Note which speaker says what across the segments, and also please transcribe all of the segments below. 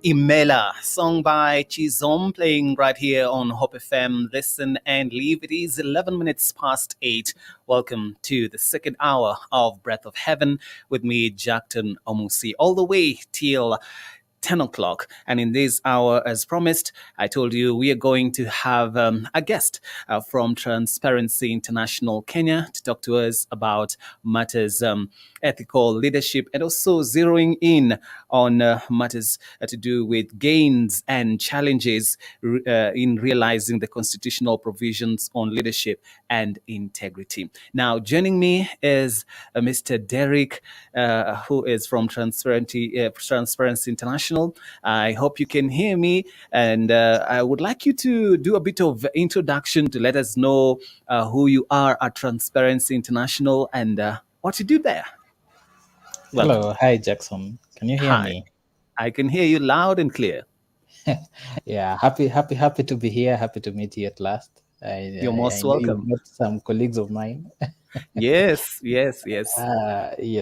Speaker 1: Imela, song by Chizom, playing right here on Hope FM. Listen and leave. It is 11 minutes past 8. Welcome to the second hour of Breath of Heaven with me, Jackton Omusi, all the way till 10 o'clock. And in this hour, as promised, I told you we are going to have a guest from Transparency International Kenya to talk to us about matters ethical leadership and also zeroing in on matters to do with gains and challenges in realizing the constitutional provisions on leadership and integrity. Now, joining me is Mr. Derek, who is from Transparency International. I hope you can hear me, and I would like you to do a bit of introduction to let us know who you are at Transparency International and what you do there. Welcome.
Speaker 2: Hello, hi Jackson. Can you hear me?
Speaker 1: I can hear you loud and clear.
Speaker 2: Yeah, happy to be here. Happy to meet you at last.
Speaker 1: You're most welcome.
Speaker 2: You met some colleagues of mine.
Speaker 1: Yes.
Speaker 2: Yes,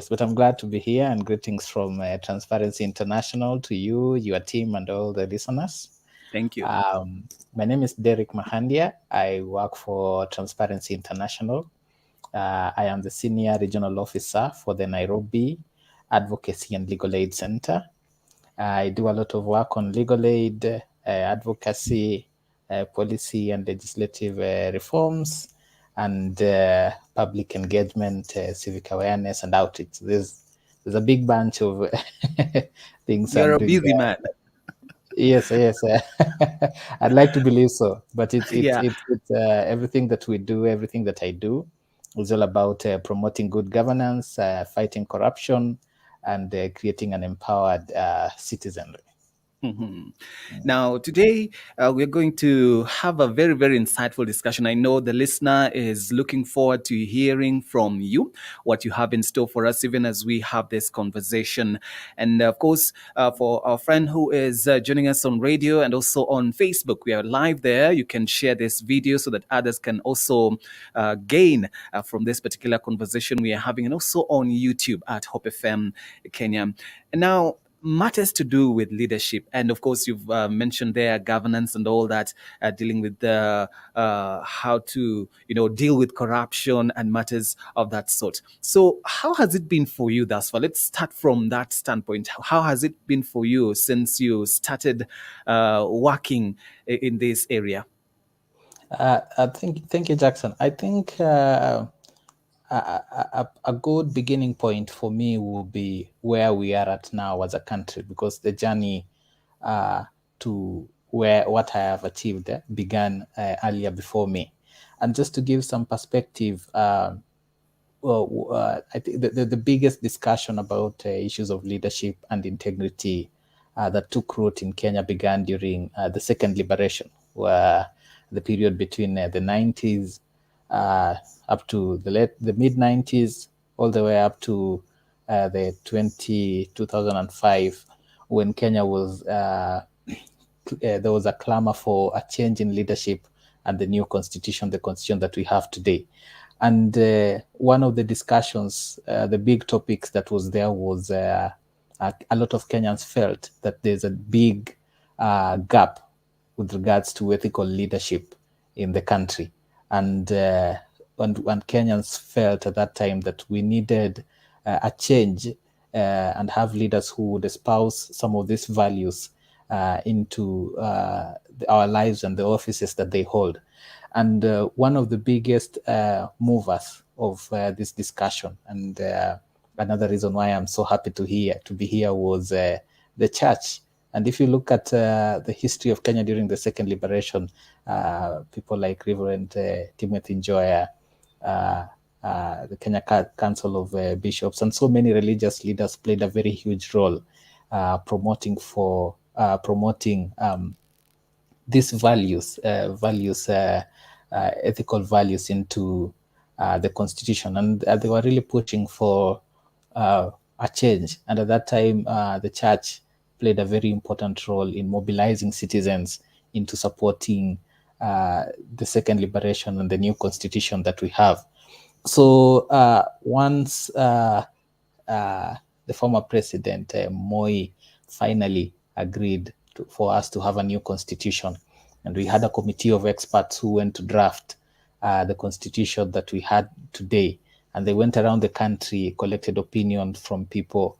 Speaker 2: but I'm glad to be here, and greetings from Transparency International to you, your team, and all the listeners.
Speaker 1: Thank you.
Speaker 2: My name is Derek Mahandia. I work for Transparency International. I am the Senior Regional Officer for the Nairobi Advocacy and Legal Aid Center. I do a lot of work on legal aid, advocacy, policy and legislative reforms, and public engagement, civic awareness, and outreach. There's a big bunch of things.
Speaker 1: You're a busy man.
Speaker 2: Yes. I'd like to believe so, but it's everything that we do, everything that I do, is all about promoting good governance, fighting corruption, and creating an empowered citizenry.
Speaker 1: Mm-hmm. Now, today, we're going to have a very, very insightful discussion. I know the listener is looking forward to hearing from you what you have in store for us, even as we have this conversation. And of course, for our friend who is joining us on radio and also on Facebook, we are live there. You can share this video so that others can also gain from this particular conversation we are having, and also on YouTube at Hope FM Kenya. And now, matters to do with leadership, and of course you've mentioned there governance and all that, dealing with the how to deal with corruption and matters of that sort. So how has it been for you thus far? Let's start from that standpoint. How has it been for you since you started working in this area?
Speaker 2: Thank you, Jackson. I think a good beginning point for me will be where we are at now as a country, because the journey to what I have achieved began earlier before me. And just to give some perspective, I think the biggest discussion about issues of leadership and integrity that took root in Kenya began during the second liberation, where the period between the 90s up to the mid 90s, all the way up to the 2005, when Kenya was there was a clamor for a change in leadership and the new constitution, the constitution that we have today. And one of the discussions, the big topics that was there was a lot of Kenyans felt that there's a big gap with regards to ethical leadership in the country. And Kenyans felt at that time that we needed a change and have leaders who would espouse some of these values into our lives and the offices that they hold. And one of the biggest movers of this discussion, and another reason why I'm so happy to be here was the church. And if you look at the history of Kenya during the second liberation, people like Reverend Timothy Njoya, the Kenya Council of Bishops, and so many religious leaders played a very huge role promoting these values, ethical values into the constitution. And they were really pushing for a change. And at that time, the church played a very important role in mobilizing citizens into supporting the second liberation and the new constitution that we have. So once the former president Moi finally agreed for us to have a new constitution, and we had a committee of experts who went to draft the constitution that we had today, and they went around the country, collected opinion from people,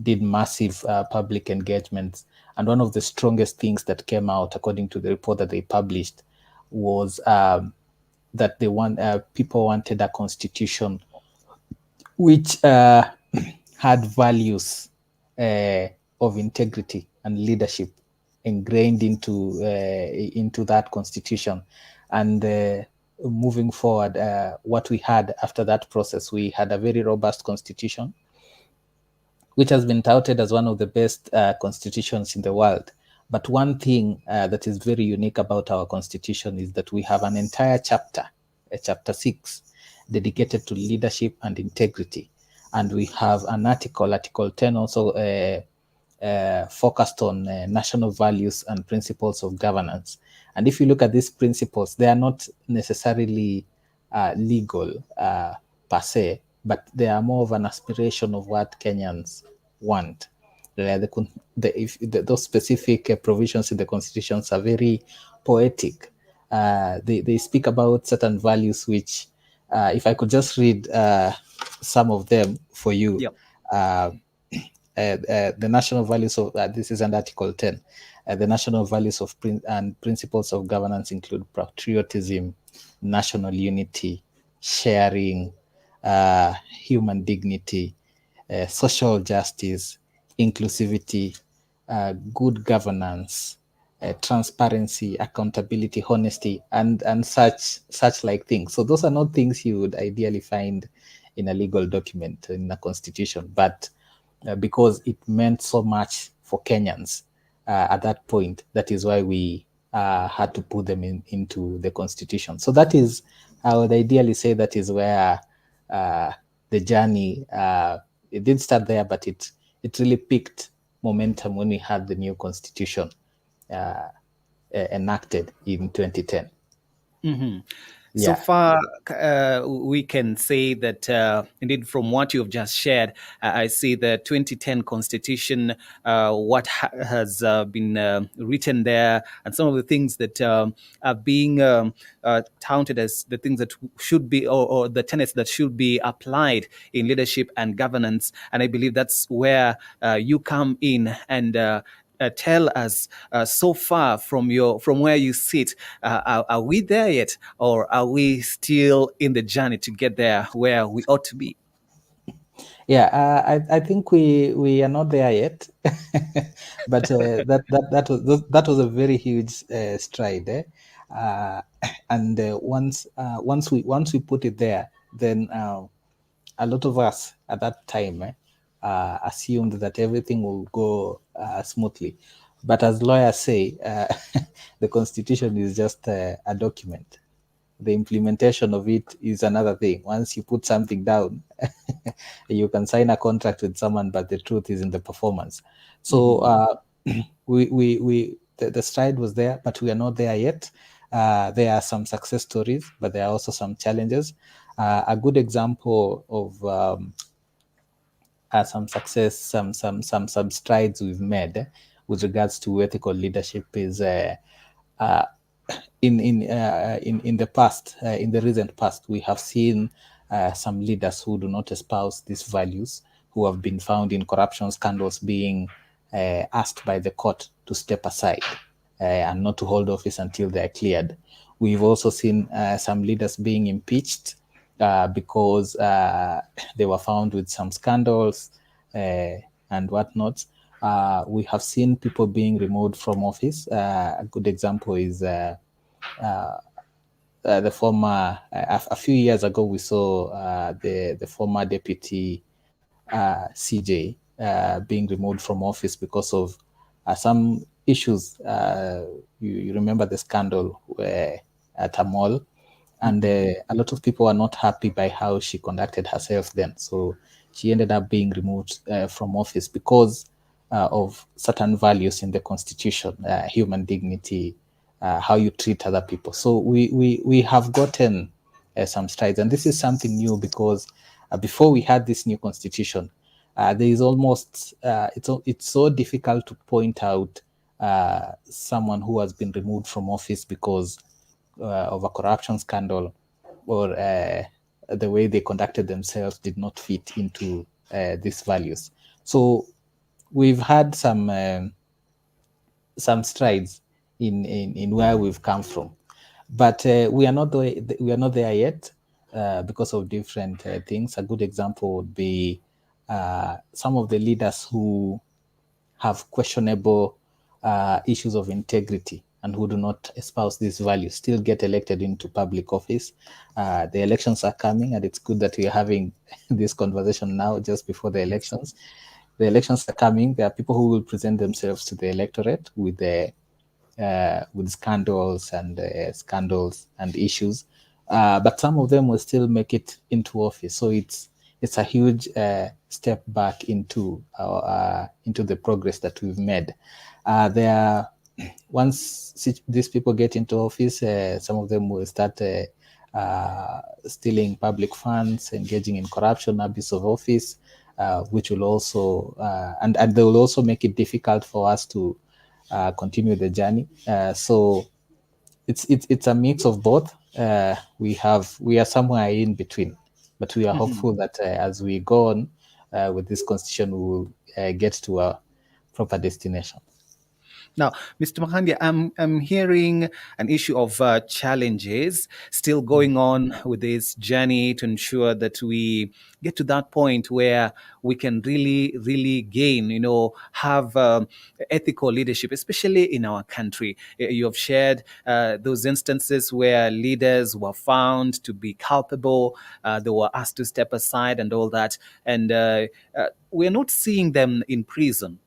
Speaker 2: did massive public engagements, and one of the strongest things that came out, according to the report that they published, was that people wanted a constitution which had values uh, of integrity and leadership ingrained into that constitution. And moving forward, what we had after that process, we had a very robust constitution which has been touted as one of the best constitutions in the world. But one thing that is very unique about our constitution is that we have an entire chapter, chapter 6, dedicated to leadership and integrity. And we have an article, Article 10, also focused on national values and principles of governance. And if you look at these principles, they are not necessarily legal per se, but they are more of an aspiration of what Kenyans want. Those specific provisions in the constitutions are very poetic. They speak about certain values which, if I could just read some of them for you.
Speaker 1: Yep.
Speaker 2: The national values of this is an Article 10. The national values of and principles of governance include patriotism, national unity, sharing, human dignity, social justice, inclusivity, good governance, transparency, accountability, honesty, and such like things. So those are not things you would ideally find in a legal document in a constitution, but because it meant so much for Kenyans at that point, that is why we had to put them into the constitution. So that is, I would ideally say, that is where the journey it did start there, but it really picked momentum when we had the new constitution enacted in 2010.
Speaker 1: So
Speaker 2: Yeah.
Speaker 1: far, we can say that indeed, from what you have just shared, I see the 2010 Constitution, what has been written there, and some of the things that are being touted as the things that should be, or the tenets that should be applied in leadership and governance. And I believe that's where you come in and tell us so far from where you sit. Are we there yet, or are we still in the journey to get there where we ought to be?
Speaker 2: Yeah, I think we are not there yet, but that was a very huge stride, and once we put it there, then a lot of us at that time assumed that everything will go smoothly. But as lawyers say, the constitution is just a document. The implementation of it is another thing. Once you put something down, you can sign a contract with someone, but the truth is in the performance. So the stride was there, but we are not there yet. There are some success stories, but there are also some challenges. A good example of some success, some strides we've made with regards to ethical leadership is uh, in the past, in the recent past, we have seen some leaders who do not espouse these values, who have been found in corruption scandals, being asked by the court to step aside and not to hold office until they are cleared. We've also seen some leaders being impeached because they were found with some scandals and whatnot. We have seen people being removed from office. A good example is the former, a few years ago, we saw the former deputy CJ being removed from office because of some issues. You remember the scandal at a mall, and a lot of people are not happy by how she conducted herself then. So she ended up being removed from office because of certain values in the constitution, human dignity, how you treat other people. So we have gotten some strides. And this is something new because before we had this new constitution, there is almost it's so difficult to point out someone who has been removed from office because of a corruption scandal, or the way they conducted themselves did not fit into these values. So we've had some strides in where we've come from, but we are not there yet because of different things. A good example would be some of the leaders who have questionable issues of integrity and who do not espouse these values still get elected into public office. The elections are coming, and it's good that we are having this conversation now, just before the
Speaker 1: Yes.
Speaker 2: elections. The elections are coming. There are people who will present themselves to the electorate with scandals and issues, but some of them will still make it into office. So it's a huge step back into the progress that we've made. There, once these people get into office, some of them will start stealing public funds, engaging in corruption, abuse of office, which will also and they will also make it difficult for us to continue the journey. So it's a mix of both. We are somewhere in between, but we are
Speaker 1: Mhm.
Speaker 2: hopeful that as we go on with this constitution, we will get to a proper destination.
Speaker 1: Now, Mr. Makandi, I'm hearing an issue of challenges still going on with this journey to ensure that we get to that point where we can really, really gain, have ethical leadership, especially in our country. You have shared those instances where leaders were found to be culpable, they were asked to step aside and all that. And we're not seeing them in prison.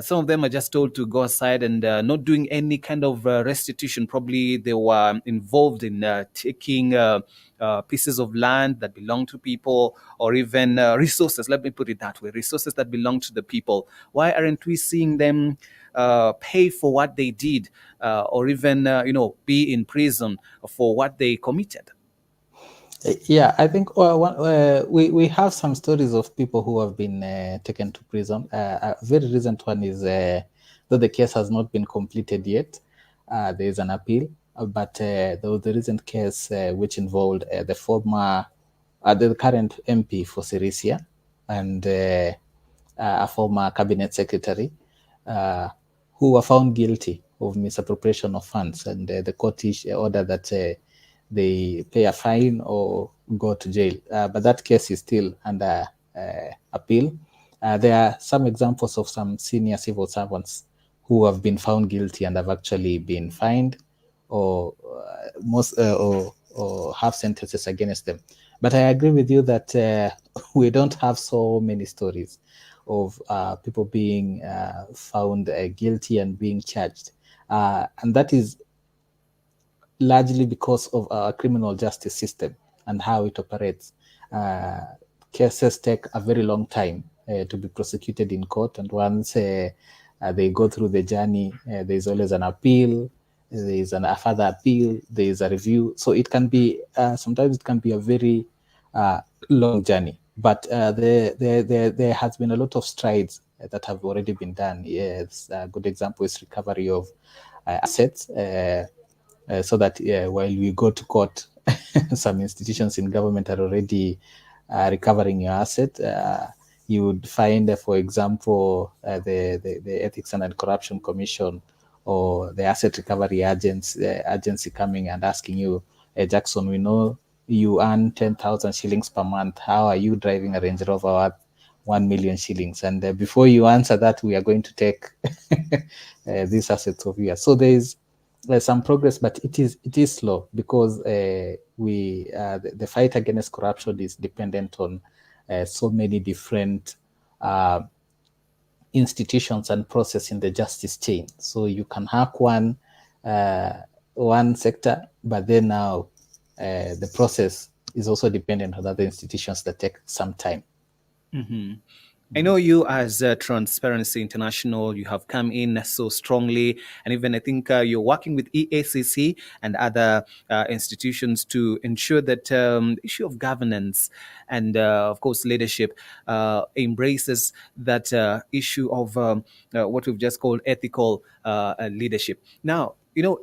Speaker 1: Some of them are just told to go aside and not doing any kind of restitution. Probably they were involved in taking pieces of land that belong to people, or even resources. Let me put it that way: resources that belong to the people. Why aren't we seeing them pay for what they did, or even be in prison for what they committed?
Speaker 2: Yeah, I think we have some stories of people who have been taken to prison. A very recent one is, though the case has not been completed yet, there is an appeal. But there was the recent case which involved the current MP for Sirisia, and a former cabinet secretary, uh, who were found guilty of misappropriation of funds, and the court ordered that they pay a fine or go to jail. But that case is still under appeal. There are some examples of some senior civil servants who have been found guilty and have actually been fined, or or have sentences against them. But I agree with you that we don't have so many stories of people being found guilty and being charged, and that is largely because of our criminal justice system and how it operates. Uh, Cases take a very long time to be prosecuted in court, and once they go through the journey, there's always an appeal, there is a further appeal, there is a review. So it can be sometimes it can be a very uh, long journey. But there has been a lot of strides that have already been done. Yes, a good example is recovery of assets. So that while we go to court, some institutions in government are already recovering your asset. You would find, for example, the Ethics and Corruption Commission or the Asset Recovery Agency coming and asking you, Jackson, we know you earn 10,000 shillings per month. How are you driving a Range Rover worth 1 million shillings? And before you answer that, we are going to take these assets of yours. So there's some progress, but it is slow because the fight against corruption is dependent on so many different uh, institutions and process in the justice chain. So you can hack one sector, but then now the process is also dependent on other institutions that take some time.
Speaker 1: Hmm. I know you as Transparency International, you have come in so strongly, and even I think you're working with EACC and other institutions to ensure that the issue of governance and, of course, leadership embraces that issue of what we've just called ethical leadership. Now,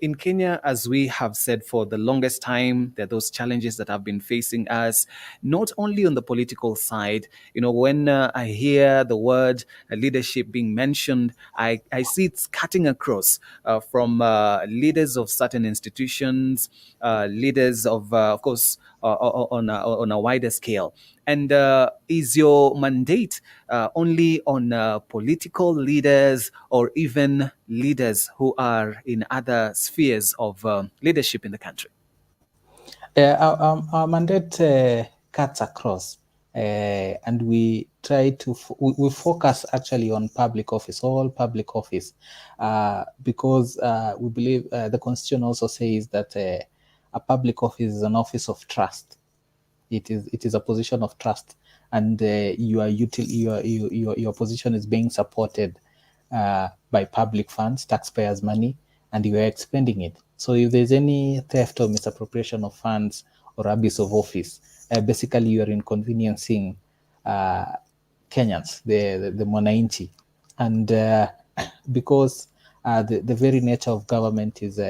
Speaker 1: in Kenya, as we have said for the longest time, there are those challenges that have been facing us, not only on the political side. When I hear the word leadership being mentioned, I see it's cutting across from leaders of certain institutions, leaders of course, on a wider scale. And is your mandate only on political leaders or even leaders who are in other spheres of leadership in the country?
Speaker 2: Our mandate cuts across, and we try to we focus actually on public office, all public office, because we believe the constitution also says that a public office is an office of trust. It is a position of trust, and your position is being supported by public funds, taxpayers' money, and you are expending it. So if there's any theft or misappropriation of funds or abuse of office, basically you are inconveniencing uh, Kenyans, the mwananchi, and because the very nature of government is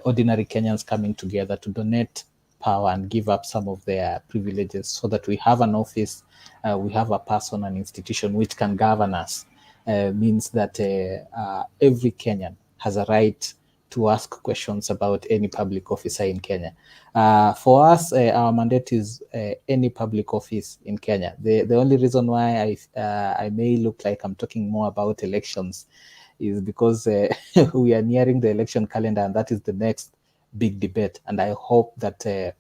Speaker 2: ordinary Kenyans coming together to donate power and give up some of their privileges so that we have an office, we have a person, an institution which can govern us, means that every Kenyan has a right to ask questions about any public officer in Kenya. For us, our mandate is any public office in Kenya. The only reason why I may look like I'm talking more about elections is because we are nearing the election calendar, and that is the next big debate. And I hope that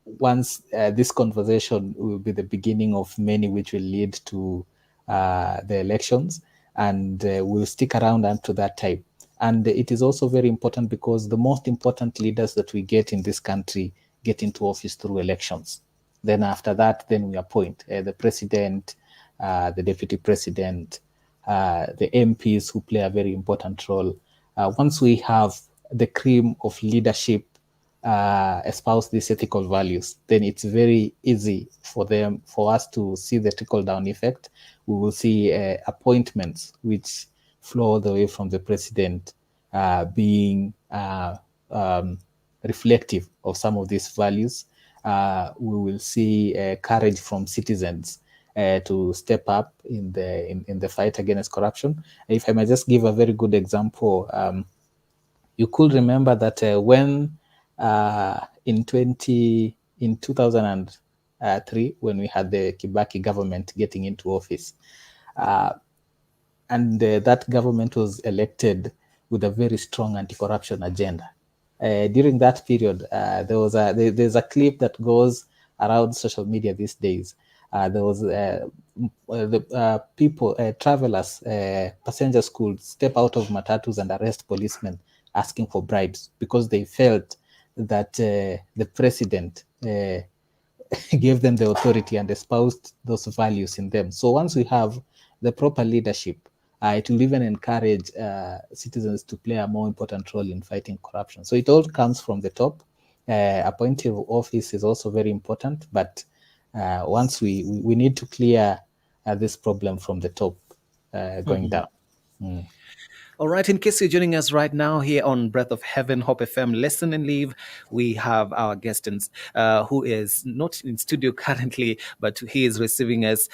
Speaker 2: once this conversation will be the beginning of many, which will lead to the elections, and we'll stick around until that time. And it is also very important because the most important leaders that we get in this country get into office through elections. Then after that, then we appoint the president, the deputy president, the MPs who play a very important role. Once we have the cream of leadership espouse these ethical values, then it's very easy for us to see the trickle down effect. We will see appointments which flow all the way from the president being reflective of some of these values. We will see courage from citizens to step up in the fight against corruption. If I may just give a very good example, you could remember that when in 2003, when we had the Kibaki government getting into office, and that government was elected with a very strong anti-corruption agenda. During that period, there's a clip that goes around social media these days. There was people, travelers, passengers could step out of matatus and arrest policemen asking for bribes because they felt that the president gave them the authority and espoused those values in them. So once we have the proper leadership, it will even encourage citizens to play a more important role in fighting corruption. So it all comes from the top. Appointive office is also very important, but once we need to clear this problem from the top going down.
Speaker 1: All right, in case you're joining us right now here on Breath of Heaven, Hope FM, Listen and Leave, we have our guest who is not in studio currently, but he is receiving us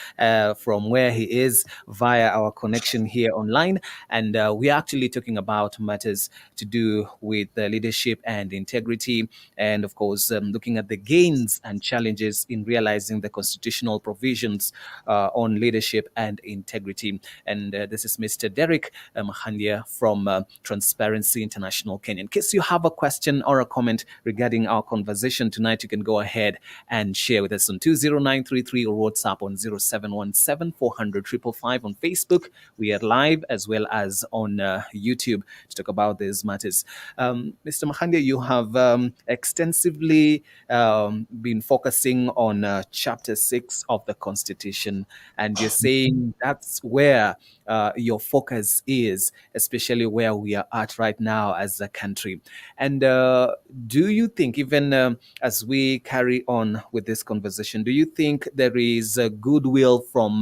Speaker 1: from where he is via our connection here online. And we are actually talking about matters to do with leadership and integrity, and of course, looking at the gains and challenges in realizing the constitutional provisions on leadership and integrity. And this is Mr. Derek Mahandia here from Transparency International Kenya. In case you have a question or a comment regarding our conversation tonight, you can go ahead and share with us on 20933 or WhatsApp on 0717 400 555 on Facebook. We are live as well as on YouTube to talk about these matters. Mr. Mahandia, you have extensively been focusing on Chapter 6 of the Constitution, and you're saying that's where your focus is, especially where we are at right now as a country. And do you think, even as we carry on with this conversation, do you think there is goodwill from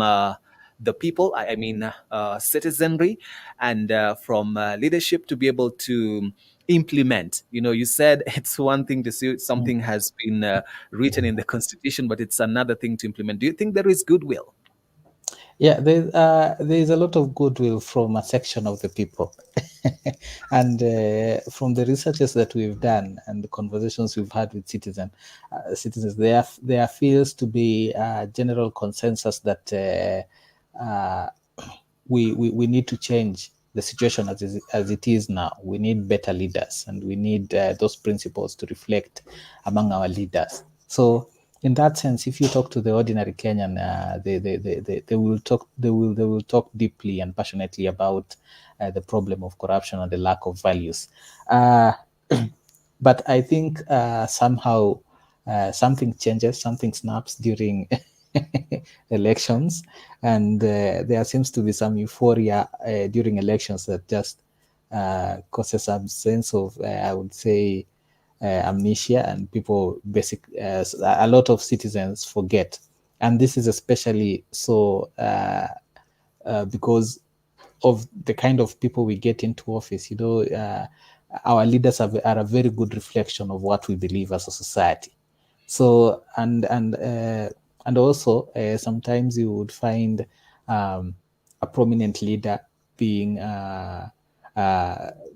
Speaker 1: the people, I mean, citizenry, and from leadership to be able to implement? You said it's one thing to see something has been written in the constitution, but it's another thing to implement. Do you think there is goodwill?
Speaker 2: Yeah, there's a lot of goodwill from a section of the people, and from the researches that we've done and the conversations we've had with citizens, there feels to be a general consensus that we need to change the situation as it is now. We need better leaders, and we need those principles to reflect among our leaders. So, in that sense, if you talk to the ordinary Kenyan, they will talk. They will talk deeply and passionately about the problem of corruption and the lack of values. Uh, but I think somehow something changes, something snaps during elections, and there seems to be some euphoria during elections that just causes some sense of, I would say, amnesia, and people a lot of citizens forget, and this is especially so because of the kind of people we get into office. Our leaders are a very good reflection of what we believe as a society. So and also sometimes you would find a prominent leader being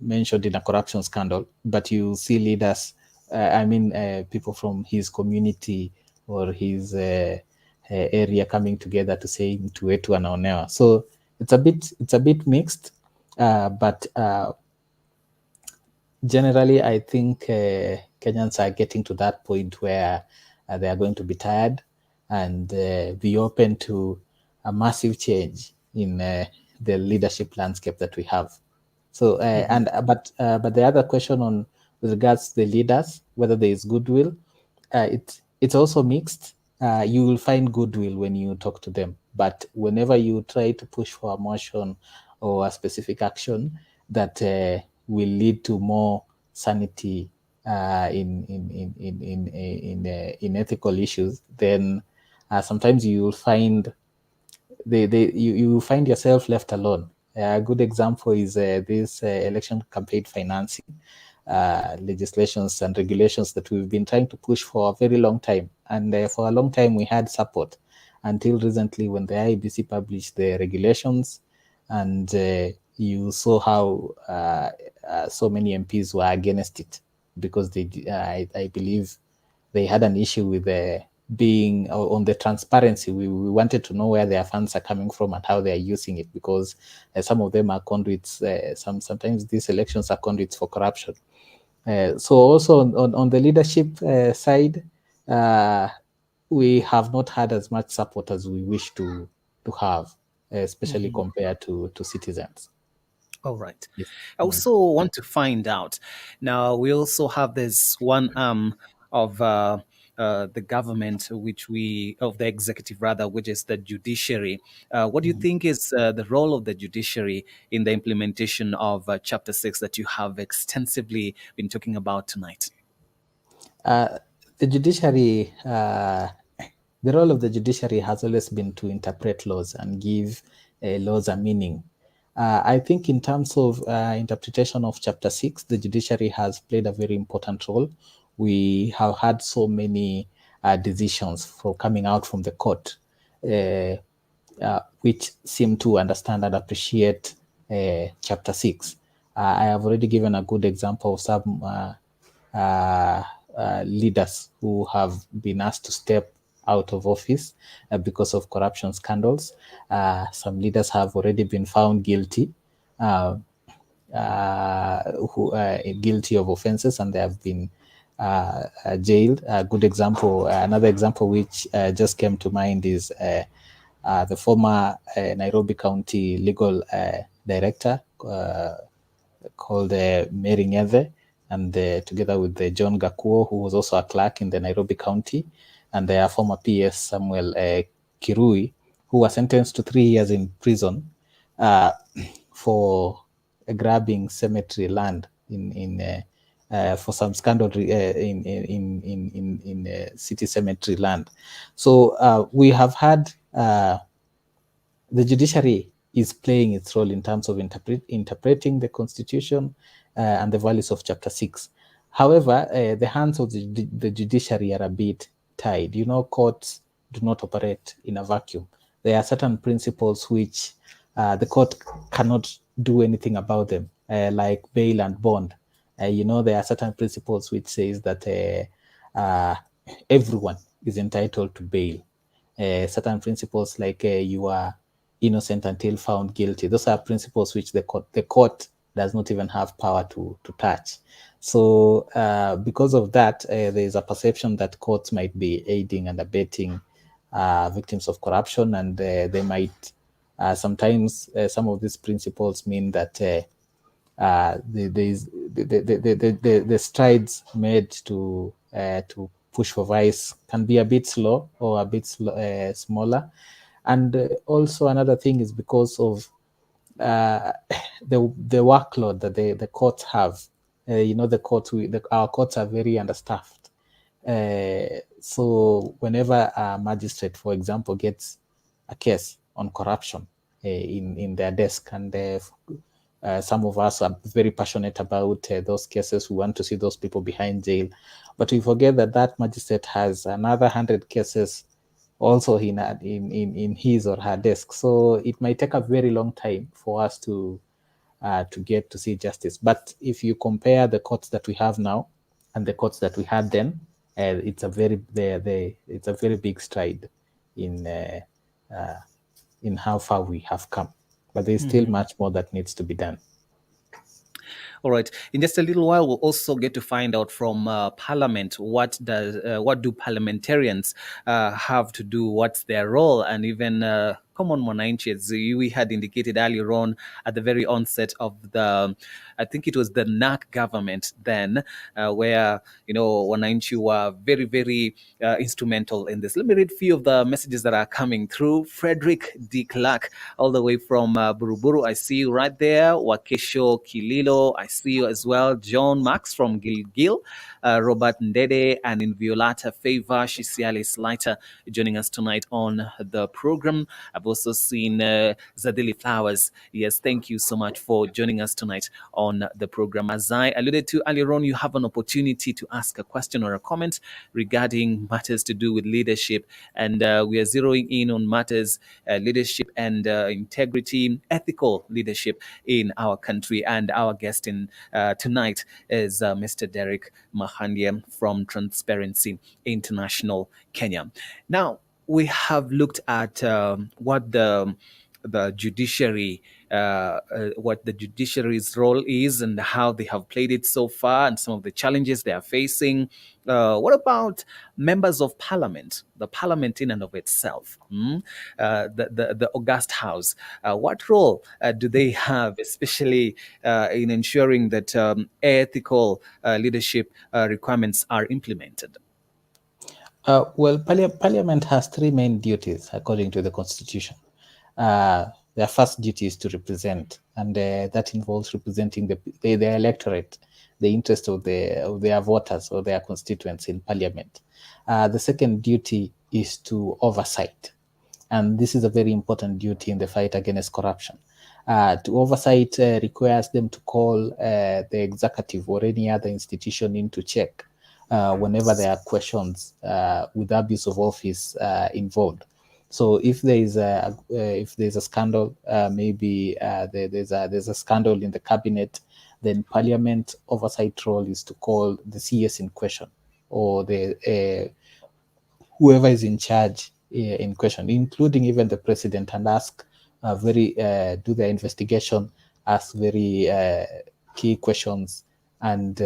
Speaker 2: mentioned in a corruption scandal, but you see leaders, people from his community or his area coming together to say mtu wetu anaonewa. So it's a bit mixed, but generally, I think Kenyans are getting to that point where they are going to be tired and be open to a massive change in the leadership landscape that we have. So, but the other question on with regards to the leaders, whether there is goodwill, it's also mixed. You will find goodwill when you talk to them, but whenever you try to push for a motion or a specific action that will lead to more sanity in ethical issues, then sometimes you will find you find yourself left alone. A good example is this election campaign financing legislations and regulations that we've been trying to push for a very long time. And for a long time, we had support until recently when the IEBC published the regulations, and you saw how so many MPs were against it because I believe they had an issue with being on the transparency. We wanted to know where their funds are coming from and how they are using it, because some of them are conduits. Sometimes these elections are conduits for corruption. So also on the leadership side, we have not had as much support as we wish to have, especially compared to citizens.
Speaker 1: All right.
Speaker 2: Yes.
Speaker 1: I also want to find out. Now, we also have this one arm of the government, of the executive rather, which is the judiciary. What do you think is the role of the judiciary in the implementation of Chapter 6 that you have extensively been talking about tonight?
Speaker 2: Uh, the judiciary, the role of the judiciary has always been to interpret laws and give laws a meaning. I think in terms of interpretation of Chapter 6, the judiciary has played a very important role. We have had so many decisions for coming out from the court, which seem to understand and appreciate Chapter 6. I have already given a good example of some leaders who have been asked to step out of office because of corruption scandals. Some leaders have already been found guilty. who are guilty of offenses and they have been jailed. A good example, another example which just came to mind is the former Nairobi County legal director called Mary Nyethe, and together with John Gakuo, who was also a clerk in the Nairobi County, and their former PS Samuel Kirui, who was sentenced to 3 years in prison for grabbing cemetery land for some scandal in city cemetery land. So we have had the judiciary is playing its role in terms of interpreting the constitution and the values of chapter 6. However, the hands of the judiciary are a bit tied. You know, courts do not operate in a vacuum. There are certain principles which the court cannot do anything about them, like bail and bond. There are certain principles which says that everyone is entitled to bail. Certain principles like you are innocent until found guilty. Those are principles which the court does not even have power to touch. So because of that, there is a perception that courts might be aiding and abetting victims of corruption, and they might sometimes some of these principles mean that the strides made to push for vice can be a bit slow or a bit smaller. And also another thing is because of the workload that the courts have. Our courts are very understaffed. So whenever a magistrate, for example, gets a case on corruption in their desk, and some of us are very passionate about those cases. We want to see those people behind jail, but we forget that that magistrate has another 100 cases also in his or her desk. So it might take a very long time for us to get to see justice. But if you compare the courts that we have now and the courts that we had then, it's a very big stride in how far we have come. But there's still much more that needs to be done.
Speaker 1: All right. In just a little while, we'll also get to find out from Parliament what do parliamentarians have to do, what's their role, and even common mwananchi, as we had indicated earlier on at the very onset of I think it was the NAC government then, where wananchi were very, very instrumental in this. Let me read a few of the messages that are coming through. Frederick D. Clark, all the way from Buruburu, I see you right there. Wakesho Kililo, I see you as well. John Max from Gilgil, Robert Ndede, and in Violata Favor, Shisiale Slighter joining us tonight on the program. I've also seen Zadili Flowers. Yes, thank you so much for joining us tonight on the program. As I alluded to earlier on, you have an opportunity to ask a question or a comment regarding matters to do with leadership, and we are zeroing in on matters leadership and integrity, ethical leadership in our country. And our guest in tonight is Mr. Derek Mahandia from Transparency International Kenya. Now, we have looked at what the judiciary, what the judiciary's role is and how they have played it so far and some of the challenges they are facing. What about members of parliament, the parliament in and of itself, the August House? What role do they have, especially in ensuring that ethical leadership requirements are implemented?
Speaker 2: Well, Parliament has three main duties according to the Constitution. Their first duty is to represent, and that involves representing the electorate, the interest of their voters or their constituents in Parliament. The second duty is to oversight, and this is a very important duty in the fight against corruption. To oversight requires them to call the executive or any other institution in to check whenever there are questions with abuse of office involved. So if there is a scandal, maybe there's a scandal in the cabinet, then Parliament oversight role is to call the CS in question or the whoever is in charge in question, including even the president, and ask do their investigation ask very key questions, and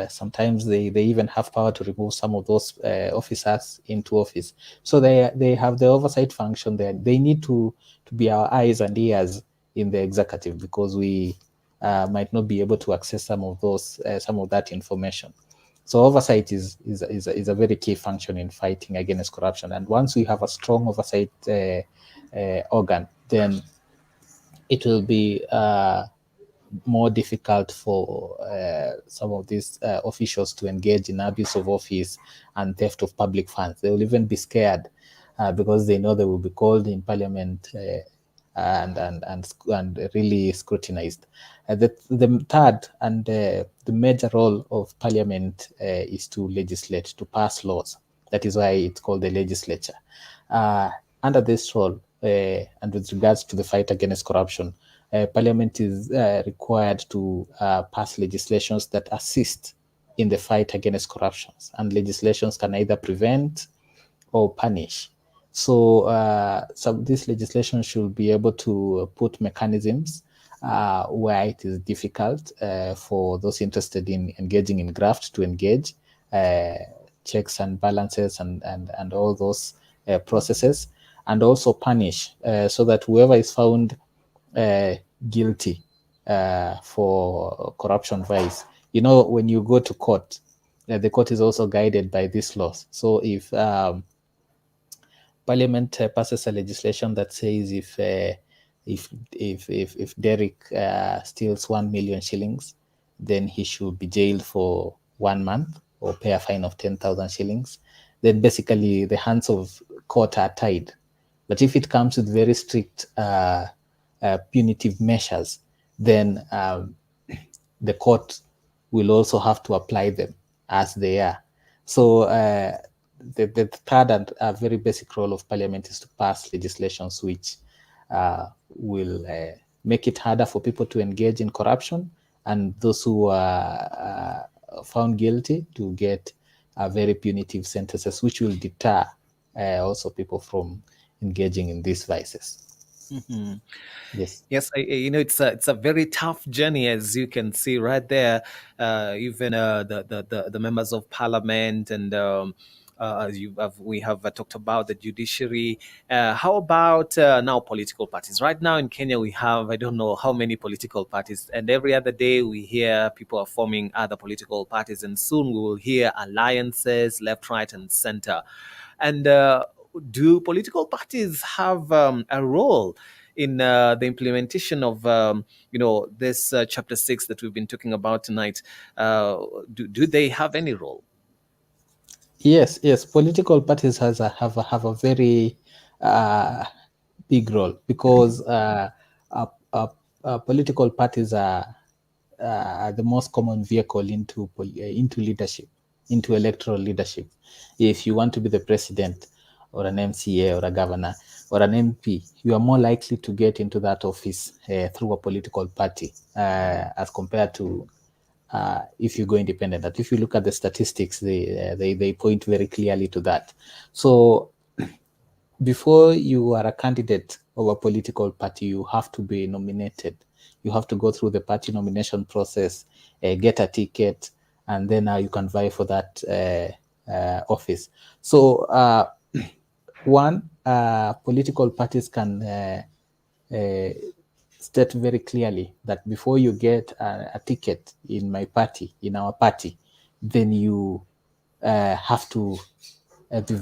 Speaker 2: sometimes they even have power to remove some of those officers into office. So they have the oversight function there. They need to be our eyes and ears in the executive, because we might not be able to access some of that information. So oversight is a very key function in fighting against corruption. And once we have a strong oversight organ, then it will be more difficult for some of these officials to engage in abuse of office and theft of public funds. They will even be scared because they know they will be called in parliament and really scrutinized. The third and the major role of parliament is to legislate, to pass laws. That is why it's called the legislature. Uh, Under this role, and with regards to the fight against corruption, Parliament is required to pass legislations that assist in the fight against corruptions, and legislations can either prevent or punish. So, some this legislation should be able to put mechanisms where it is difficult for those interested in engaging in graft to engage, uh, checks and balances, and all those processes, and also punish so that whoever is found uh, guilty for corruption vice. You know, when you go to court, the court is also guided by these laws. So if Parliament passes a legislation that says if Derek steals 1 million shillings, then he should be jailed for 1 month or pay a fine of 10,000 shillings. Then basically the hands of court are tied. But if it comes with very strict punitive measures, then the court will also have to apply them as they are. So the third and very basic role of parliament is to pass legislations which will make it harder for people to engage in corruption, and those who are found guilty to get very punitive sentences, which will deter also people from engaging in these vices.
Speaker 1: Mhm.
Speaker 2: Yes.
Speaker 1: Yes, it's a very tough journey, as you can see right there. Even the members of parliament, and we have talked about the judiciary. How about now political parties? Right now in Kenya, we have, I don't know how many political parties, and every other day we hear people are forming other political parties, and soon we will hear alliances left, right, and center. And do political parties have a role in the implementation of this chapter 6 that we've been talking about tonight? Do they have any role?
Speaker 2: Yes, yes. Political parties have a very uh, big role, because uh, uh, political parties are the most common vehicle into leadership, into electoral leadership. If you want to be the president, or an MCA, or a governor, or an MP, you are more likely to get into that office through a political party as compared to if you go independent. That if you look at the statistics, they point very clearly to that. So before you are a candidate of a political party, you have to be nominated. You have to go through the party nomination process, get a ticket, and then you can vie for that office. So one, political parties can state very clearly that before you get a ticket in my party, in our party, then you have to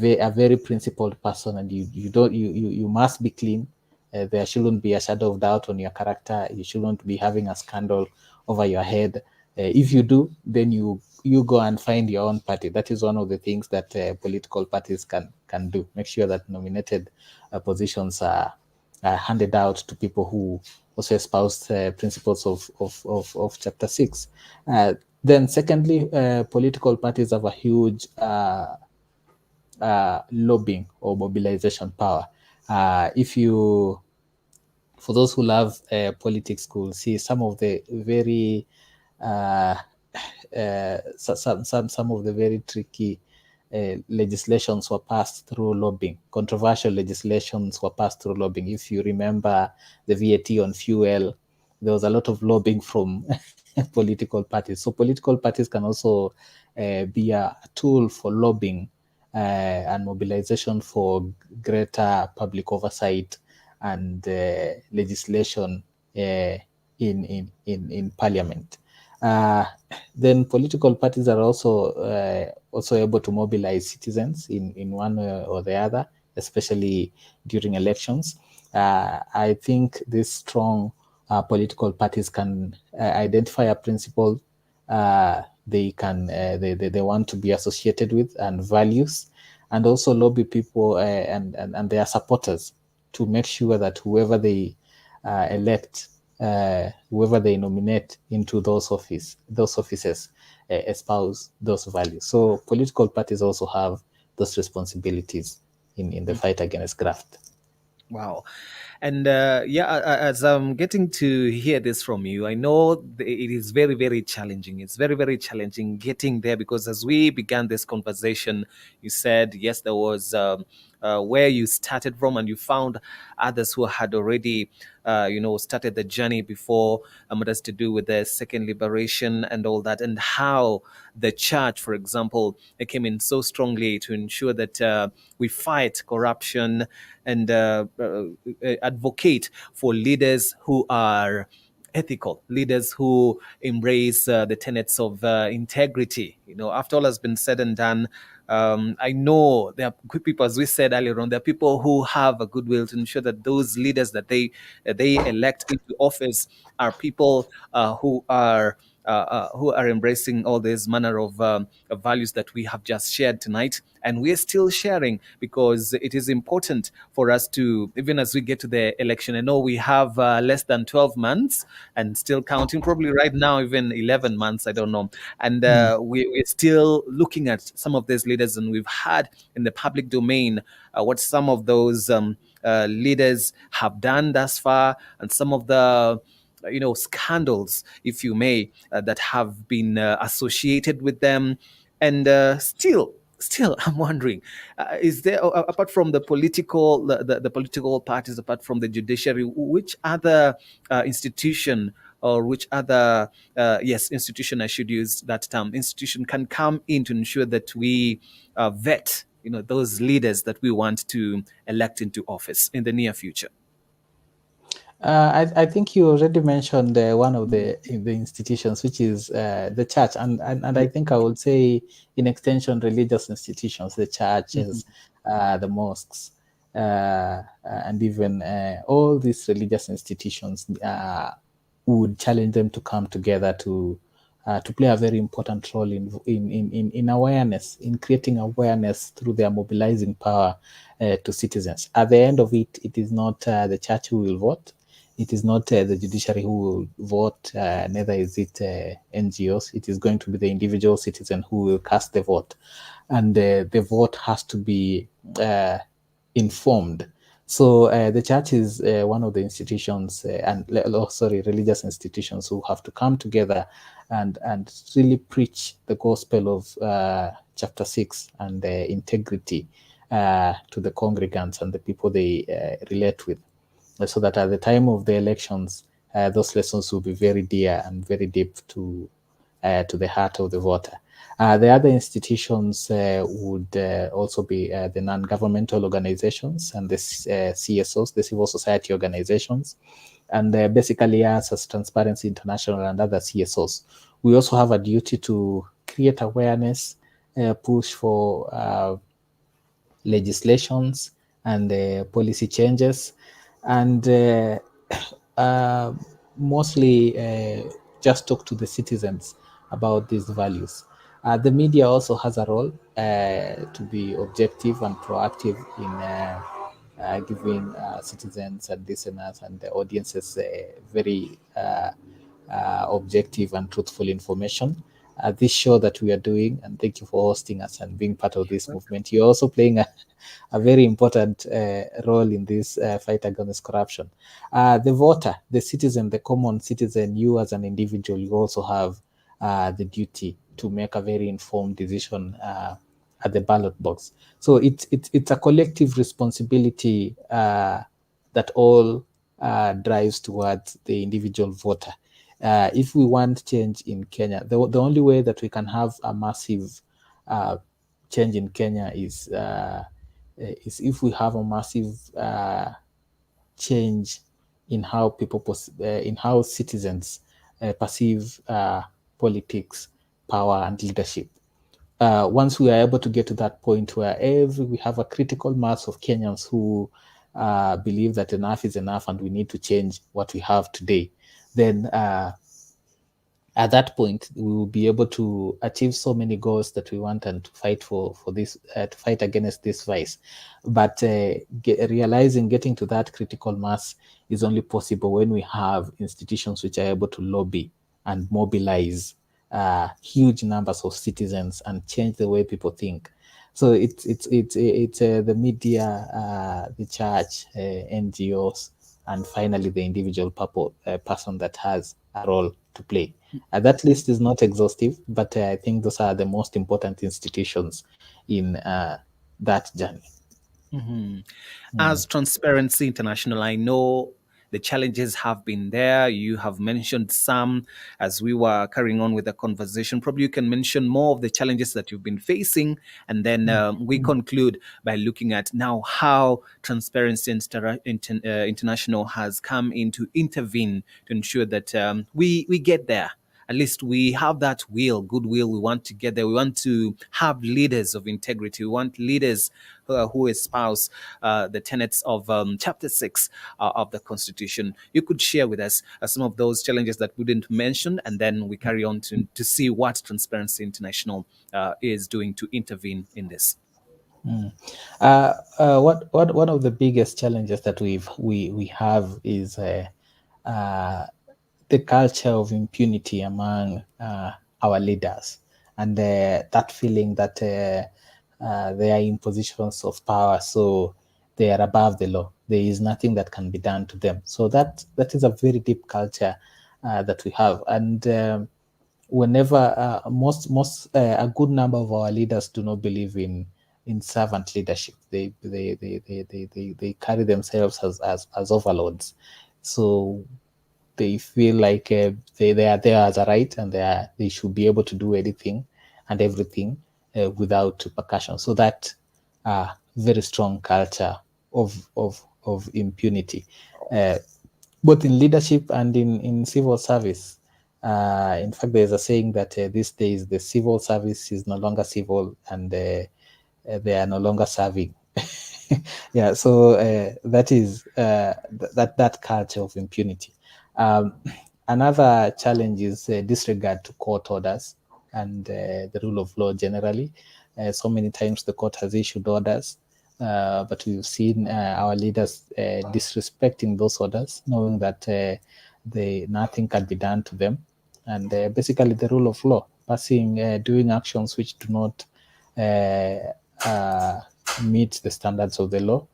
Speaker 2: be a very principled person, and you must be clean. There shouldn't be a shadow of doubt on your character. You shouldn't be having a scandal over your head. If you do, then you go and find your own party. That is one of the things that political parties can do. Make sure that nominated positions are handed out to people who also espouse principles of chapter 6. Then secondly, political parties have a huge lobbying or mobilization power. If you, for those who love politics, could see some of the very some of the very tricky legislations were passed through lobbying. Controversial legislations were passed through lobbying. If you remember the VAT on fuel, there was a lot of lobbying from political parties. So political parties can also be a tool for lobbying and mobilization for greater public oversight and legislation in parliament. Uh, then political parties are also able to mobilize citizens in one way or the other, especially during elections. I think these strong political parties can identify a principle they want to be associated with and values, and also lobby people and their supporters to make sure that whoever they elect, whoever they nominate into those offices, espouse those values. So political parties also have those responsibilities in the fight against graft.
Speaker 1: Wow. And as I'm getting to hear this from you, I know it is very, very challenging. It's very, very challenging getting there because as we began this conversation, you said, yes, there was where you started from, and you found others who had already, started the journey before, what has to do with the second liberation and all that, and how the church, for example, came in so strongly to ensure that we fight corruption and advocate for leaders who are ethical, leaders who embrace the tenets of integrity. After all has been said and done, I know there are good people, as we said earlier on. There are people who have a goodwill to ensure that those leaders that they elect into office are people who are embracing all these manner of values that we have just shared tonight. And we're still sharing because it is important for us to, even as we get to the election, I know we have less than 12 months and still counting, probably right now, even 11 months, I don't know. And we're still looking at some of these leaders, and we've had in the public domain what some of those leaders have done thus far, and some of the scandals, if you may, that have been associated with them. And still I'm wondering, is there, apart from the political parties, apart from the judiciary, which other institution, or which other institution, I should use that term, institution, can come in to ensure that we vet those leaders that we want to elect into office in the near future?
Speaker 2: I think you already mentioned one of the institutions, which is the church, and I think I would say, in extension, religious institutions, the churches, the mosques, and even all these religious institutions would challenge them to come together to play a very important role in awareness, in creating awareness through their mobilizing power to citizens. At the end of it, it is not the church who will vote. It is not the judiciary who will vote, neither is it NGOs. It is going to be the individual citizen who will cast the vote. And the vote has to be informed. So the church is one of the institutions, religious institutions who have to come together and really preach the gospel of chapter 6 and integrity to the congregants and the people they relate with, so that at the time of the elections, those lessons will be very dear and very deep to the heart of the voter. The other institutions would also be the non-governmental organizations and the CSOs, the civil society organizations, and basically us as Transparency International and other CSOs. We also have a duty to create awareness, push for legislations and policy changes, and uh, mostly just talk to the citizens about these values. The media also has a role to be objective and proactive in giving citizens and listeners and the audiences very objective and truthful information. This show that we are doing, and thank you for hosting us and being part of this movement. You're also playing a very important role in this fight against corruption. The voter, the citizen, the common citizen, you as an individual, you also have the duty to make a very informed decision at the ballot box. So it's a collective responsibility that all drives towards the individual voter. If we want change in Kenya, the only way that we can have a massive change in Kenya is if we have a massive change in how in how citizens perceive politics, power, and leadership. Once we are able to get to that point where we have a critical mass of Kenyans who believe that enough is enough and we need to change what we have today, then at that point we will be able to achieve so many goals that we want and to fight for this to fight against this vice. But realizing getting to that critical mass is only possible when we have institutions which are able to lobby and mobilize huge numbers of citizens and change the way people think. So it's the media, the church, NGOs, and finally the individual person that has a role to play. That list is not exhaustive, but I think those are the most important institutions in that journey.
Speaker 1: As Transparency International, I know the challenges have been there. You have mentioned some as we were carrying on with the conversation. Probably you can mention more of the challenges that you've been facing, and then we conclude by looking at now how Transparency International has come in to intervene to ensure that we get there. At least we have that goodwill. We want to get there. We want to have leaders of integrity. We want leaders who espouse the tenets of Chapter 6 of the Constitution. You could share with us some of those challenges that we didn't mention, and then we carry on to see what Transparency International is doing to intervene in this.
Speaker 2: What one of the biggest challenges that we have is the culture of impunity among our leaders, and that feeling that they are in positions of power, so they are above the law. There is nothing that can be done to them. So that is a very deep culture that we have, and whenever a good number of our leaders do not believe in servant leadership. They carry themselves as overlords. So they feel like they are there as a right, and they should be able to do anything and everything without repercussion. So that very strong culture of impunity, both in leadership and in civil service. In fact, there's a saying that these days the civil service is no longer civil, and they are no longer serving. Yeah, so that is that culture of impunity. Um, Another challenge is disregard to court orders and the rule of law generally. So many times the court has issued orders, but we've seen our leaders disrespecting those orders, knowing that nothing can be done to them, and basically the rule of law, doing actions which do not uh, meet the standards of the law.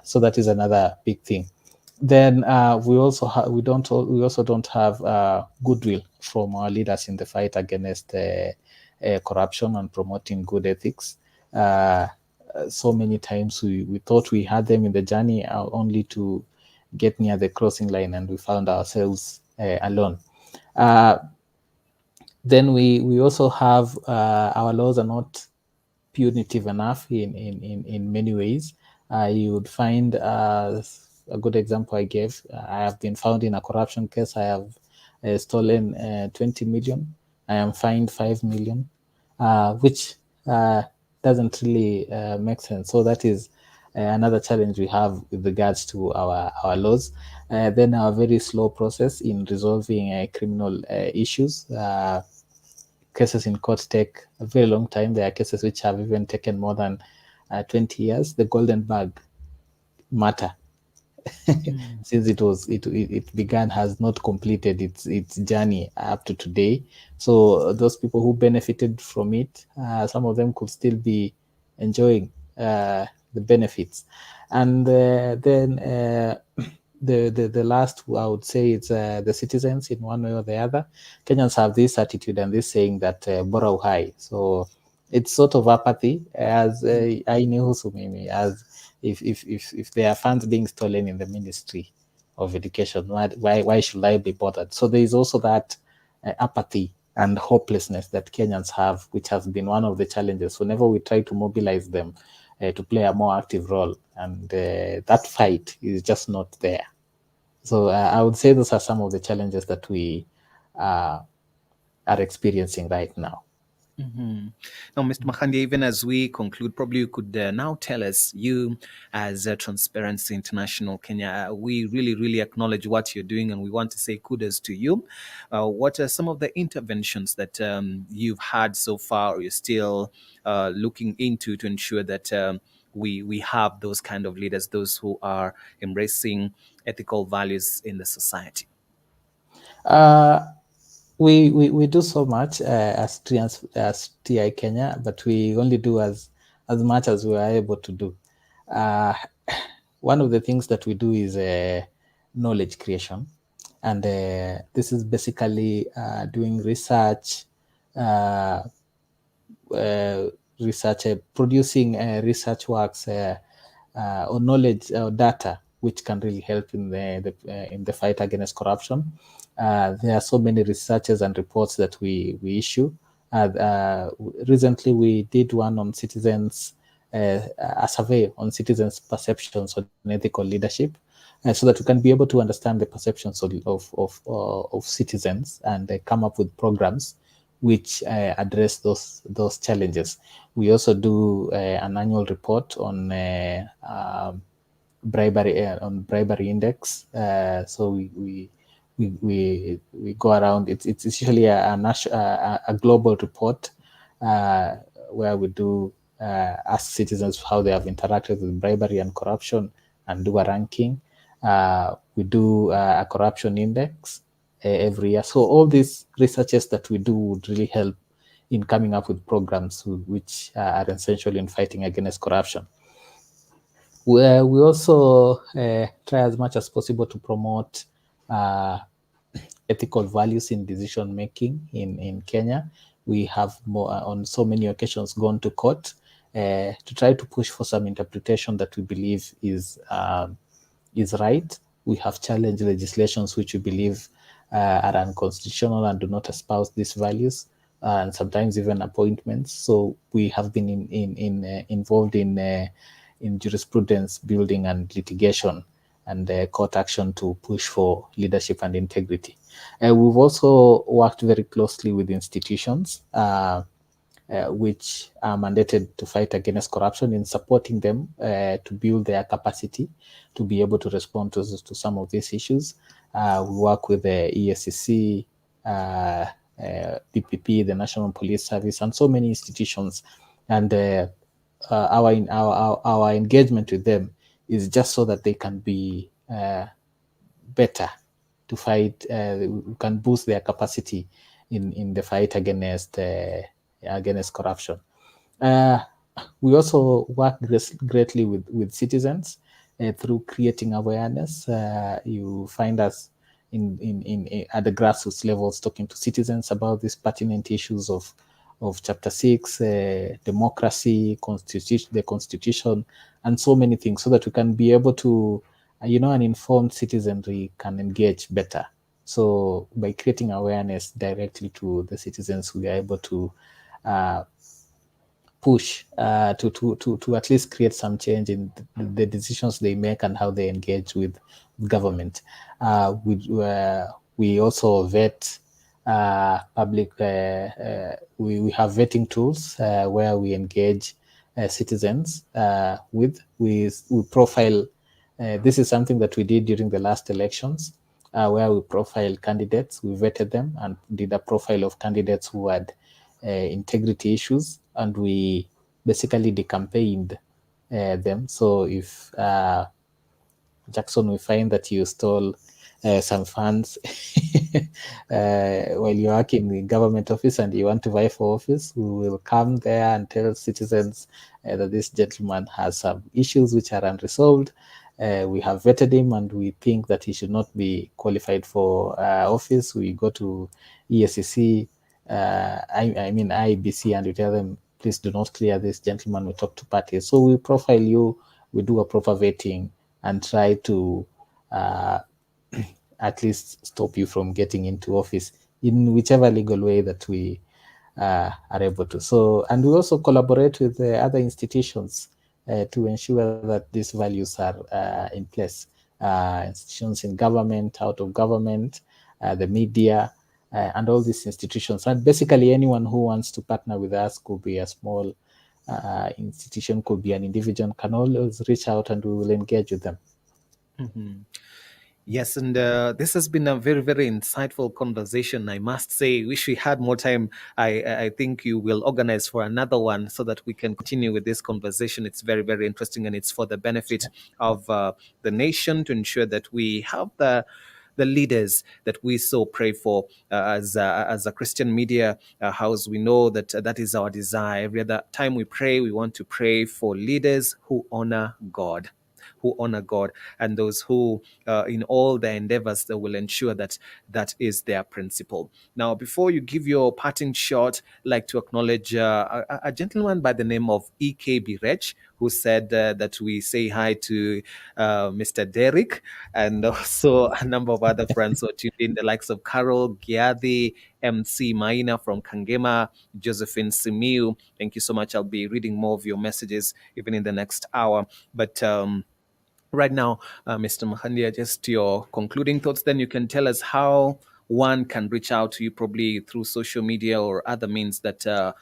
Speaker 2: So that is another big thing. Then we also don't have goodwill from our leaders in the fight against corruption and promoting good ethics. So many times we thought we had them in the journey, only to get near the crossing line and we found ourselves alone. Then we also have our laws are not punitive enough in many ways. You would find a good example I gave. I have been found in a corruption case. I have stolen 20 million. I am fined 5 million, which doesn't really make sense. So that is another challenge we have with regards to our laws. Then our very slow process in resolving criminal issues. Cases in court take a very long time. There are cases which have even taken more than 20 years. The golden bag matter since it began has not completed its journey up to today. So those people who benefited from it, some of them could still be enjoying the benefits. And then the last, I would say, it's the citizens in one way or the other. Kenyans have this attitude and this saying that bora uhai. So it's sort of apathy, as I knew Sumimi, as if there are funds being stolen in the Ministry of Education, why should I be bothered? So there is also that apathy and hopelessness that Kenyans have, which has been one of the challenges whenever we try to mobilize them to play a more active role, and that fight is just not there. So I would say those are some of the challenges that we uh, are experiencing right now.
Speaker 1: Now, Mr. Makhandi, even as we conclude, probably you could now tell us, you as Transparency International Kenya, we really, really acknowledge what you're doing and we want to say kudos to you. What are some of the interventions that you've had so far or you're still looking into to ensure that we have those kind of leaders, those who are embracing ethical values in the society?
Speaker 2: Uh, we do so much as TI Kenya, but we only do as much as we are able to do. Uh, one of the things that we do is knowledge creation, and this is basically doing research, uh, producing research works or knowledge or data, which can really help in the fight against corruption. There are so many researches and reports that we issue. Recently, we did one on citizens, a survey on citizens' perceptions on ethical leadership, so that we can be able to understand the perceptions of citizens and come up with programs which address those challenges. We also do an annual report on bribery on bribery index. So we go around. It's usually a global report uh, where we do ask citizens how they have interacted with bribery and corruption and do a ranking. We do a corruption index every year. So all these researches that we do would really help in coming up with programs which are essential in fighting against corruption. We also try as much as possible to promote ethical values in decision making in Kenya. We have on so many occasions gone to court to try to push for some interpretation that we believe is right. We have challenged legislations which we believe are unconstitutional and do not espouse these values, and sometimes even appointments. So we have been involved in jurisprudence building and litigation and court action to push for leadership and integrity. We've also worked very closely with institutions which are mandated to fight against corruption, in supporting them to build their capacity to be able to respond to some of these issues. We work with the ESCC, DPP, the National Police Service, and so many institutions. And our engagement with them is just so that they can be better to fight, can boost their capacity in the fight against corruption. Uh, we also work greatly with citizens through creating awareness. You find us at the grassroots levels talking to citizens about these pertinent issues of Chapter 6, democracy, the Constitution, and so many things, so that we can be able to, an informed citizenry can engage better. So by creating awareness directly to the citizens, we are able to push to at least create some change in the decisions they make and how they engage with government. We also vet public. We have vetting tools where we engage citizens we profile. This is something that we did during the last elections, where we profiled candidates, we vetted them, and did a profile of candidates who had integrity issues, and we basically decampaigned them. So if Jackson, we find that you stole some funds while you work in the government office and you want to vie for office, we will come there and tell citizens that this gentleman has some issues which are unresolved. We have vetted him and we think that he should not be qualified for office. We go to ESCC, I mean IBC, and we tell them please do not clear this gentleman. We talk to parties. So we profile you, we do a proper vetting and try to at least stop you from getting into office in whichever legal way that we are able to. So, and we also collaborate with other institutions to ensure that these values are in place. Institutions in government, out of government, the media, and all these institutions. And basically, anyone who wants to partner with us, could be a small institution, could be an individual, can always reach out and we will engage with them.
Speaker 1: Mhm. Yes, and this has been a very, very insightful conversation. I must say, wish we had more time. I think you will organize for another one so that we can continue with this conversation. It's very, very interesting, and it's for the benefit of the nation to ensure that we have the leaders that we so pray for as a Christian media house. We know that that is our desire. Every other time we pray, we want to pray for leaders who honor God, and those who, in all their endeavors, they will ensure that that is their principle. Now, before you give your parting shot, I'd like to acknowledge a gentleman by the name of E.K. Birech, who said that we say hi to Mr. Derek, and also a number of other friends who are tuned in, the likes of Carol Giadi, MC Maina from Kangema, Josephine Simiu. Thank you so much. I'll be reading more of your messages even in the next hour. But right now, Mr. Mahandia, just your concluding thoughts. Then you can tell us how one can reach out to you, probably through social media or other means that are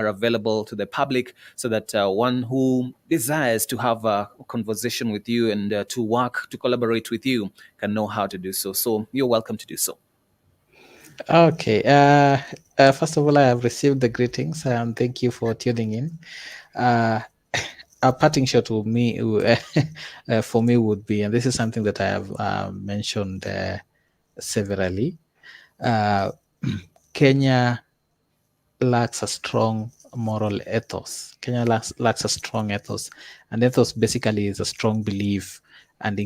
Speaker 1: available to the public, so that one who desires to have a conversation with you and to work, to collaborate with you, can know how to do so. So you're welcome to do so.
Speaker 2: Okay. First of all, I have received the greetings and thank you for tuning in. Uh, a parting shot with me, for me, would be, and this is something that I have mentioned severally. Uh, Kenya lacks a strong moral ethos. Kenya lacks a strong ethos, and ethos basically is a strong belief and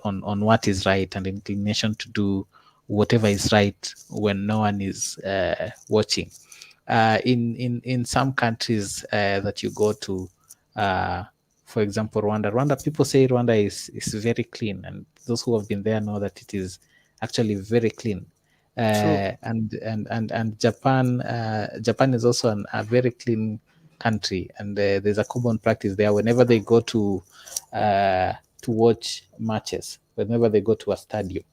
Speaker 2: on what is right and inclination to do whatever is right when no one is watching. In some countries that you go to, uh, for example, Rwanda, people say Rwanda is very clean, and those who have been there know that it is actually very clean.
Speaker 1: True.
Speaker 2: And Japan is also a very clean country, and there's a common practice there. Whenever they go to watch matches, whenever they go to a stadium,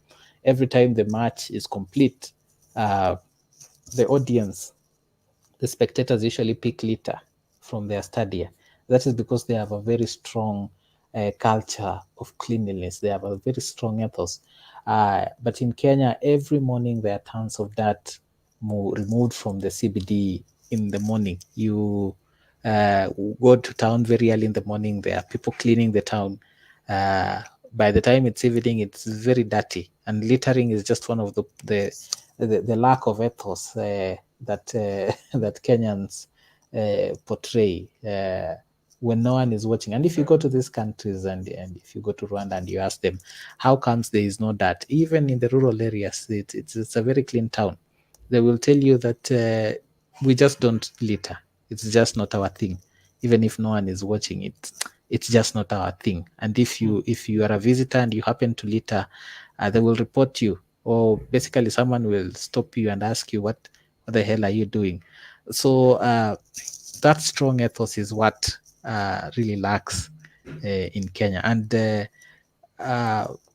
Speaker 2: every time the match is complete, uh, the audience, the spectators usually pick litter from their stadia. That is because they have a very strong culture of cleanliness. They have a very strong ethos. But in Kenya, every morning there are tons of dirt removed from the CBD in the morning. You go to town very early in the morning. There are people cleaning the town. Uh, by the time it's evening, it's very dirty, and littering is just one of the lack of ethos that that Kenyans portray when no one is watching. And if you go to these countries and if you go to Rwanda and you ask them, how comes there is no that? Even in the rural areas, it's a very clean town. They will tell you that we just don't litter. It's just not our thing. Even if no one is watching it, it's just not our thing. And if you are a visitor and you happen to litter, they will report you, or basically someone will stop you and ask you what the hell are you doing. So that strong ethos is what really lacks in Kenya. And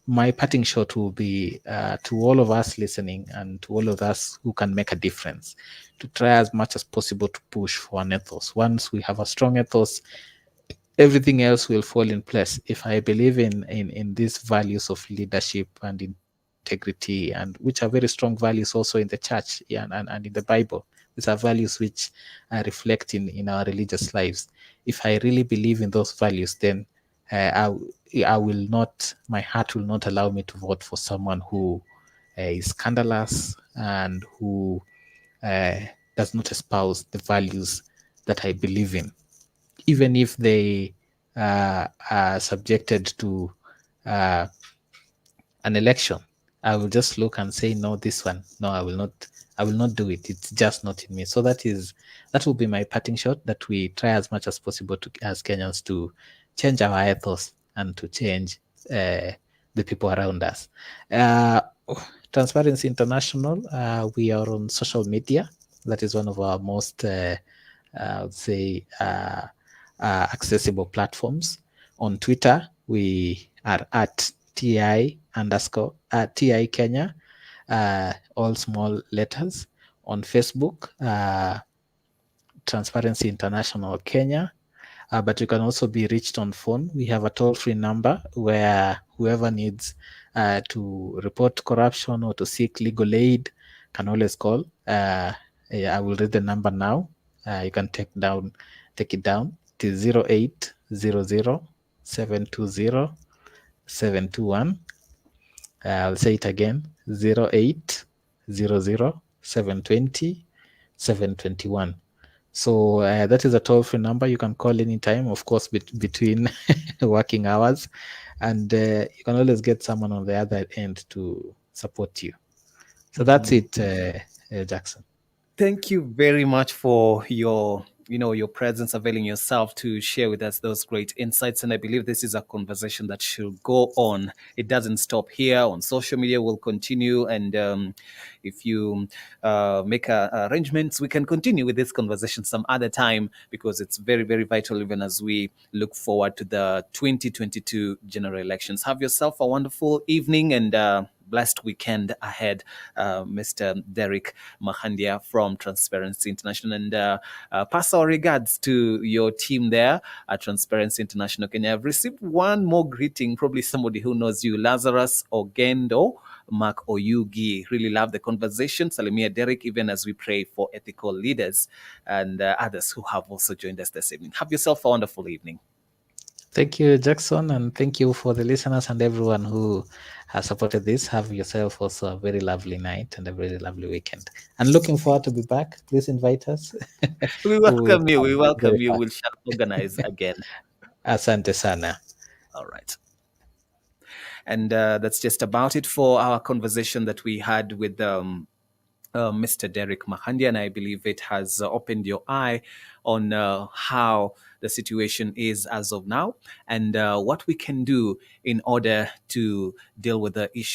Speaker 2: my parting shot will be to all of us listening and to all of us who can make a difference, to try as much as possible to push for an ethos. Once we have a strong ethos, everything else will fall in place. If I believe in these values of leadership and integrity, and which are very strong values also in the church, yeah, and in the Bible, these are values which reflect in our religious lives. If I really believe in those values, then I will not, my heart will not allow me to vote for someone who is scandalous and who uh, does not espouse the values that I believe in, even if they are subjected to uh, an election. I will just look and say, no, this one, no, I will not do it. It's just not in me. So that is that will be my parting shot, that we try as much as possible as Kenyans to change our ethos and to change the people around us. Uh, Transparency International, we are on social media. That is one of our most, I would say, accessible platforms. On Twitter, we are at TI Kenya, all small letters. On Facebook, Transparency International Kenya. But you can also be reached on phone. We have a toll-free number where whoever needs to report corruption or to seek legal aid can always call. I will read the number now. You can take it down. It is 0800 720 721. I'll say it again: 0800 720 721. So that is a toll-free number. You can call anytime, of course, between working hours, and you can always get someone on the other end to support you. So that's it, Jackson.
Speaker 1: Thank you very much for your presence, availing yourself to share with us those great insights. And I believe this is a conversation that should go on. It doesn't stop here. On social media, we'll continue. And if you make arrangements, we can continue with this conversation some other time, because it's very, very vital, even as we look forward to the 2022 general elections. Have yourself a wonderful evening and blessed weekend ahead, Mr. Derek Mahandia from Transparency International. And pass our regards to your team there at Transparency International Kenya. I've received one more greeting, probably somebody who knows you, Lazarus Ogendo. Mark Oyugi. Really love the conversation. Salimia Derek, even as we pray for ethical leaders and others who have also joined us this evening. Have yourself a wonderful evening.
Speaker 2: Thank you, Jackson, and thank you for the listeners and everyone who has supported this. Have yourself also a very lovely night and a very lovely weekend. And looking forward to be back. Please invite us.
Speaker 1: We welcome you. We welcome you. We shall organize again.
Speaker 2: Asante sana.
Speaker 1: All right. And that's just about it for our conversation that we had with Mr. Derek Mahandia, and I believe it has opened your eye on how the situation is as of now and what we can do in order to deal with the issue